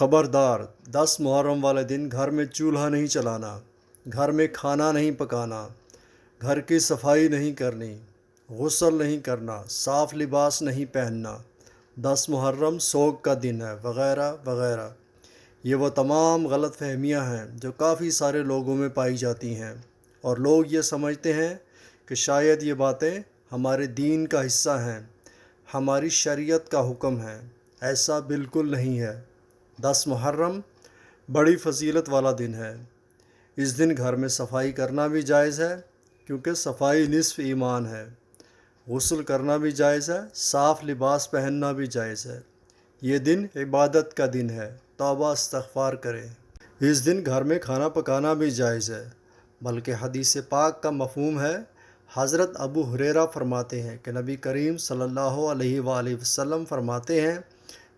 خبردار 10 محرم والے دن گھر میں چولہا نہیں چلانا، گھر میں کھانا نہیں پکانا، گھر کی صفائی نہیں کرنی، غسل نہیں کرنا، صاف لباس نہیں پہننا، 10 محرم سوگ کا دن ہے وغیرہ وغیرہ۔ یہ وہ تمام غلط فہمیاں ہیں جو کافی سارے لوگوں میں پائی جاتی ہیں، اور لوگ یہ سمجھتے ہیں کہ شاید یہ باتیں ہمارے دین کا حصہ ہیں، ہماری شریعت کا حکم ہے۔ ایسا بالکل نہیں ہے۔ 10 محرم بڑی فضیلت والا دن ہے۔ اس دن گھر میں صفائی کرنا بھی جائز ہے، کیونکہ صفائی نصف ایمان ہے۔ غسل کرنا بھی جائز ہے، صاف لباس پہننا بھی جائز ہے۔ یہ دن عبادت کا دن ہے، توبہ استغفار کریں۔ اس دن گھر میں کھانا پکانا بھی جائز ہے، بلکہ حدیث پاک کا مفہوم ہے۔ حضرت ابو ہریرہ فرماتے ہیں کہ نبی کریم صلی اللہ علیہ وآلہ وسلم فرماتے ہیں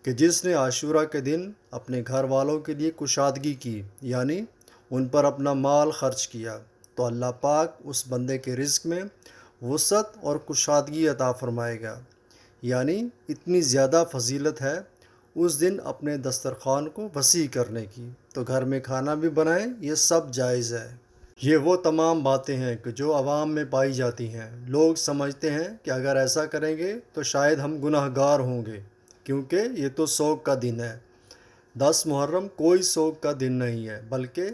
کہ جس نے عاشورہ کے دن اپنے گھر والوں کے لیے کشادگی کی، یعنی ان پر اپنا مال خرچ کیا، تو اللہ پاک اس بندے کے رزق میں وسعت اور کشادگی عطا فرمائے گا۔ یعنی اتنی زیادہ فضیلت ہے اس دن اپنے دسترخوان کو وسیع کرنے کی۔ تو گھر میں کھانا بھی بنائیں، یہ سب جائز ہے۔ یہ وہ تمام باتیں ہیں کہ جو عوام میں پائی جاتی ہیں۔ لوگ سمجھتے ہیں کہ اگر ایسا کریں گے تو شاید ہم گناہ گار ہوں گے، کیونکہ یہ تو سوگ کا دن ہے۔ 10 محرم کوئی سوگ کا دن نہیں ہے، بلکہ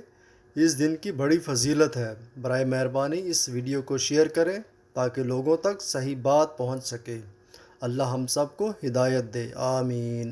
اس دن کی بڑی فضیلت ہے۔ برائے مہربانی اس ویڈیو کو شیئر کریں تاکہ لوگوں تک صحیح بات پہنچ سکے۔ اللہ ہم سب کو ہدایت دے، آمین۔